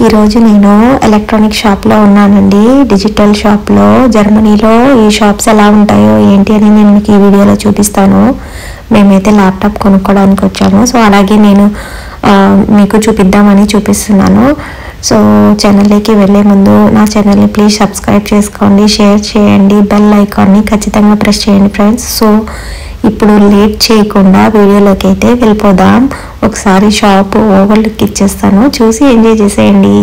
ఈరోజు నేను ఎలక్ట్రానిక్ షాప్లో ఉన్నానండి. డిజిటల్ షాప్లో. జర్మనీలో ఈ షాప్స్ ఎలా ఉంటాయో ఏంటి అని నేను మీకు ఈ వీడియోలో చూపిస్తాను. మేమైతే ల్యాప్టాప్ కొనుక్కోవడానికి వచ్చాము. సో అలాగే నేను మీకు చూపిద్దామని చూపిస్తున్నాను. సో ఛానల్లోకి వెళ్ళే ముందు నా ఛానల్ని ప్లీజ్ సబ్స్క్రైబ్ చేసుకోండి, షేర్ చేయండి, బెల్ ఐకాన్ని ఖచ్చితంగా ప్రెస్ చేయండి ఫ్రెండ్స్. సో ఇప్పుడు లేట్ చేయకుండా వీడియోలోకి అయితే వెళ్ళిపోదాం. ఒకసారి షాప్ ఓవర్లుక్ ఇచ్చేస్తాను, చూసి ఎంజాయ్ చేసేయండి.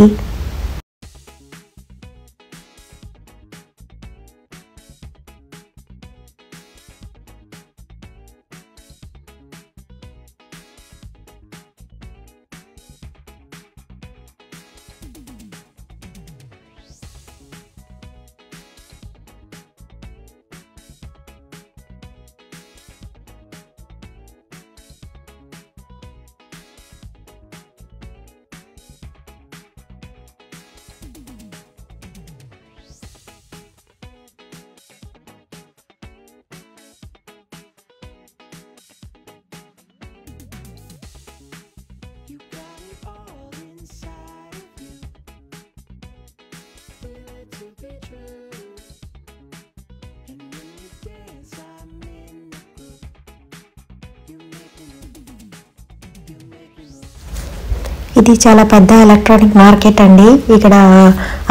ఇది చాలా పెద్ద ఎలక్ట్రానిక్ మార్కెట్ అండి. ఇక్కడ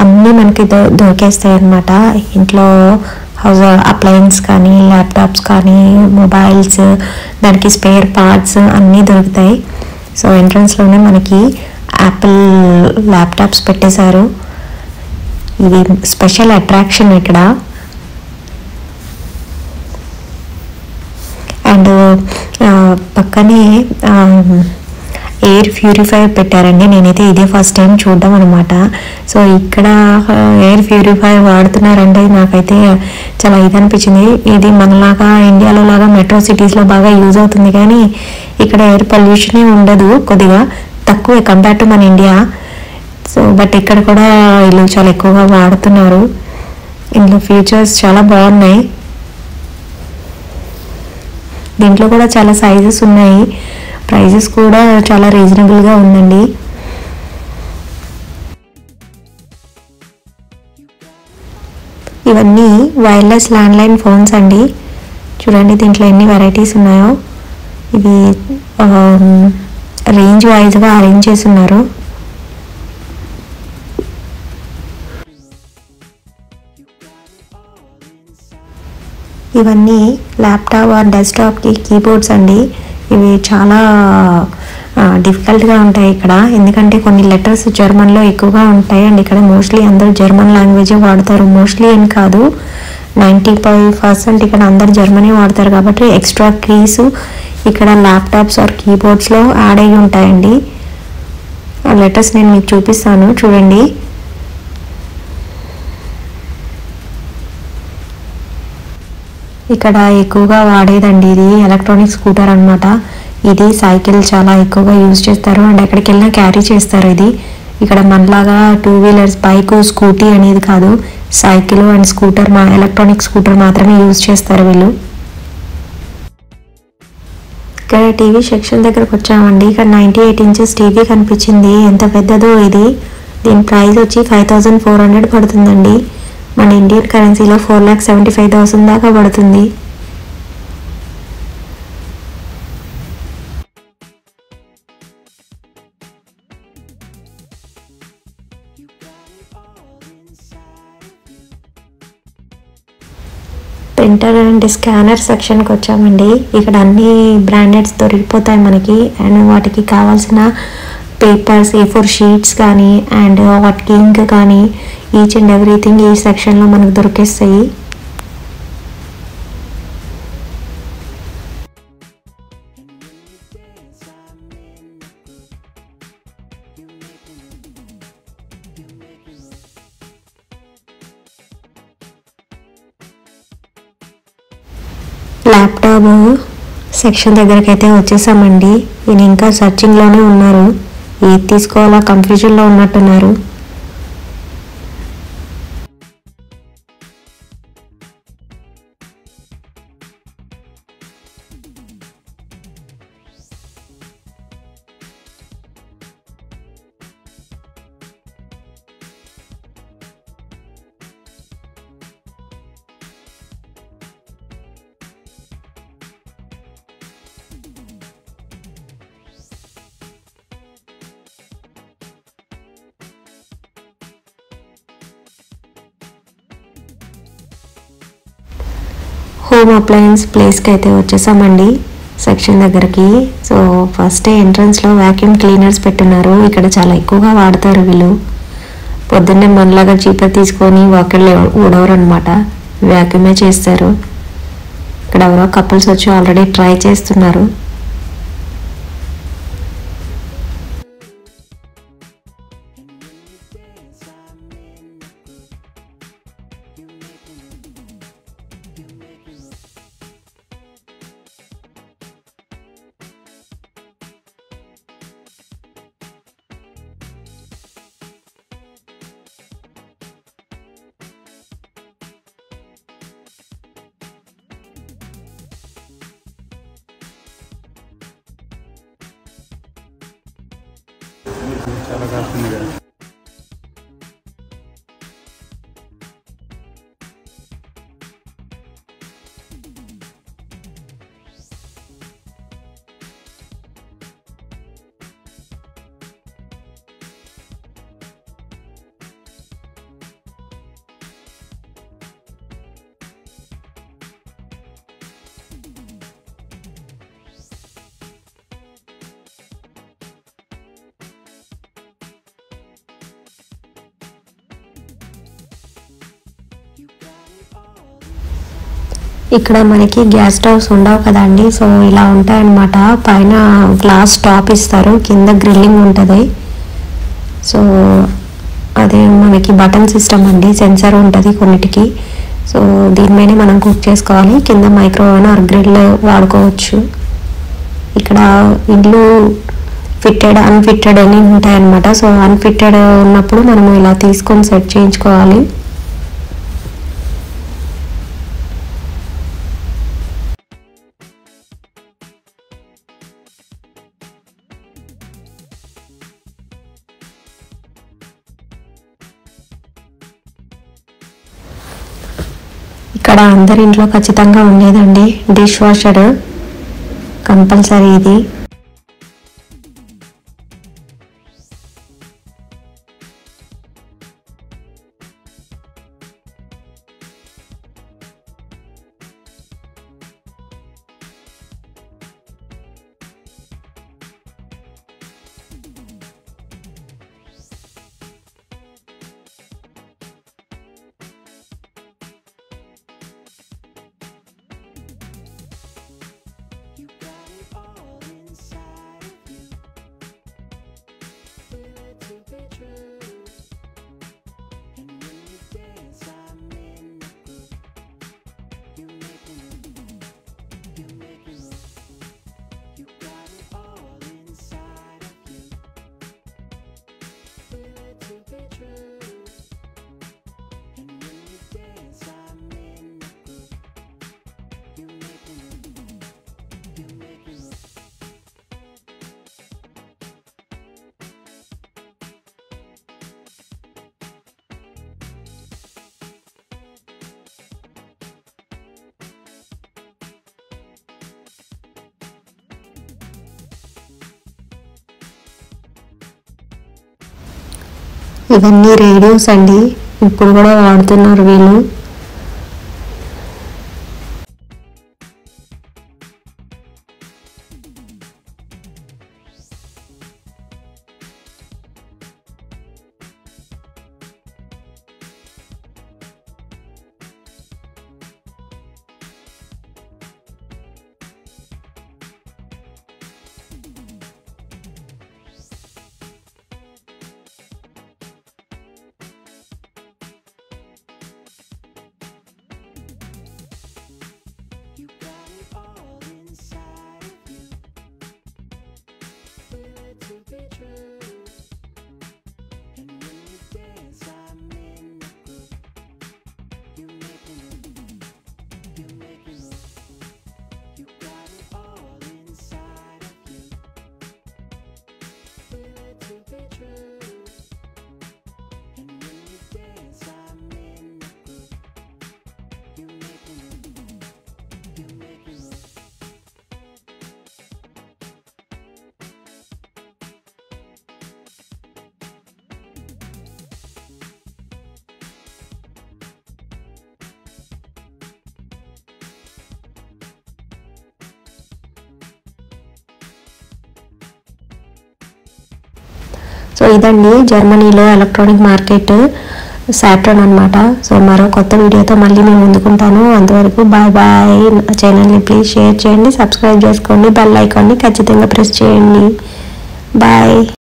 అన్నీ మనకి దొరికేస్తాయి అన్నమాట. ఇంట్లో హౌస్ అప్లయన్స్ కానీ, ల్యాప్టాప్స్ కానీ, మొబైల్స్, దానికి స్పేర్ పార్ట్స్ అన్నీ దొరుకుతాయి. సో ఎంట్రన్స్లోనే మనకి యాపిల్ ల్యాప్టాప్స్ పెట్టేశారు. ఇది స్పెషల్ అట్రాక్షన్ ఇక్కడ. అండ్ పక్కనే ఎయిర్ ప్యూరిఫైయర్ పెట్టారండి. నేనైతే ఇదే ఫస్ట్ టైం చూడడం అనమాట. సో ఇక్కడ ఎయిర్ ప్యూరిఫైయర్ వాడుతున్నారంటే నాకైతే చాలా ఇది అనిపించింది. ఇది మనలాగా ఇండియాలో లాగా మెట్రో సిటీస్లో బాగా యూజ్ అవుతుంది, కానీ ఇక్కడ ఎయిర్ పొల్యూషనే ఉండదు, కొద్దిగా తక్కువే కంపేర్ టు మన ఇండియా. సో బట్ ఇక్కడ కూడా వీళ్ళు చాలా ఎక్కువగా వాడుతున్నారు. ఇందులో ఫీచర్స్ చాలా బాగున్నాయి. దీంట్లో కూడా చాలా సైజెస్ ఉన్నాయి. ప్రైజెస్ కూడా చాలా రీజనబుల్గా ఉందండి. ఇవన్నీ వైర్లెస్ ల్యాండ్లైన్ ఫోన్స్ అండి. చూడండి దీంట్లో ఎన్ని వెరైటీస్ ఉన్నాయో. ఇది రేంజ్ వైజ్గా అరేంజ్ చేసి ఉన్నారు. ఇవన్నీ ల్యాప్టాప్ ఆర్ డెస్క్టాప్కి కీబోర్డ్స్ అండి. ఇవి చాలా డిఫికల్ట్గా ఉంటాయి ఇక్కడ, ఎందుకంటే కొన్ని లెటర్స్ జర్మన్లో ఎక్కువగా ఉంటాయి. అండ్ ఇక్కడ మోస్ట్లీ అందరూ జర్మన్ లాంగ్వేజే వాడతారు. మోస్ట్లీ అని కాదు, 95% ఇక్కడ అందరు జర్మనీ వాడతారు. కాబట్టి ఎక్స్ట్రా కీస్ ఇక్కడ ల్యాప్టాప్స్ ఆర్ కీబోర్డ్స్లో యాడ్ అయ్యి ఉంటాయండి. ఆ లెటర్స్ నేను మీకు చూపిస్తాను, చూడండి. ఇక్కడ ఎక్కువగా వాడేదండి ఇది ఎలక్ట్రానిక్ స్కూటర్ అనమాట. ఇది సైకిల్ చాలా ఎక్కువగా యూజ్ చేస్తారు అండ్ ఎక్కడికి వెళ్ళినా క్యారీ చేస్తారు. ఇది ఇక్కడ మనలాగా 2 వీలర్స్, బైక్, స్కూటీ అనేది కాదు, cycle and scooter, electronic scooter మాత్రమే యూజ్ చేస్తారు వీళ్ళు. ఇక్కడ టీవీ సెక్షన్ దగ్గరకు వచ్చామండి. ఇక్కడ 98 ఇంచెస్ టీవీ కనిపించింది. ఎంత పెద్దదో ఇది. దీని ప్రైస్ వచ్చి 5400 పడుతుందండి. మన ఇండియన్ కరెన్సీలో 4,75,000 దాకా పడుతుంది. ప్రింటర్ అండ్ స్కానర్ సెక్షన్కి వచ్చామండి. ఇక్కడ అన్ని బ్రాండెడ్స్ దొరికిపోతాయి మనకి. అండ్ వాటికి కావాల్సిన పేపర్స్, A4 షీట్స్ కానీ అండ్ వాటికి ఇంక్ కానీ ఈచ్ అండ్ ఎవ్రీథింగ్ ఈ సెక్షన్లో మనకు దొరికేస్తాయి. ల్యాప్టాప్ సెక్షన్ దగ్గరికి అయితే వచ్చేసామండి. ఈయన ఇంకా సర్చింగ్లోనే ఉన్నారు, ఏది తీసుకోవాలా కన్ఫ్యూజన్లో ఉన్నట్టున్నారు. హోమ్ అప్లయన్స్ ప్లేస్కి అయితే వచ్చేసామండి, సెక్షన్ దగ్గరికి. సో ఫస్ట్ ఎంట్రన్స్లో వ్యాక్యూమ్ క్లీనర్స్ పెట్టున్నారు. ఇక్కడ చాలా ఎక్కువగా వాడతారు వీళ్ళు. పొద్దున్నే మనలాగా చీపర్ తీసుకొని వాకిళ్ళు ఊడవరు అనమాట, వ్యాక్యూమే చేస్తారు. ఇక్కడ ఎవరో కపుల్స్ వచ్చి ఆల్రెడీ ట్రై చేస్తున్నారు. చాలా కాస్తుంది కదా. ఇక్కడ మనకి గ్యాస్ స్టవ్స్ ఉండవు కదండి, సో ఇలా ఉంటాయన్నమాట. పైన గ్లాస్ టాప్ ఇస్తారు, కింద గ్రిల్లింగ్ ఉంటుంది. సో అదే మనకి బటన్ సిస్టమ్ అండి, సెన్సర్ ఉంటుంది కొన్నిటికి. సో దీని మీదే మనం కుక్ చేసుకోవాలి. కింద మైక్రోవేవ్ ఆర్ గ్రిల్ వాడుకోవచ్చు. ఇక్కడ ఇల్లు ఫిట్టెడ్ అన్ఫిట్టెడ్ అని ఉంటాయన్నమాట. సో అన్ఫిట్టెడ్ ఉన్నప్పుడు మనము ఇలా తీసుకొని సెట్ చేయించుకోవాలి. ఇక్కడ అందరి ఇంట్లో ఖచ్చితంగా ఉండేదండి డిష్ వాషర్, కంపల్సరీ ఇది. ఇవన్నీ రేడియోస్ అండి, ఇప్పుడు కూడా వాడుతున్నారు వీళ్ళు. సో ఇదండి జర్మనీలో ఎలక్ట్రానిక్ మార్కెట్ సాట్రన్ అనమాట. సో మరో కొత్త వీడియోతో మళ్ళీ నేను ముందుకుంటాను. అంతవరకు బాయ్ బాయ్. ఛానల్ని ప్లీజ్ షేర్ చేయండి, సబ్స్క్రైబ్ చేసుకోండి, బెల్ ఐకాన్ని ఖచ్చితంగా ప్రెస్ చేయండి. బాయ్.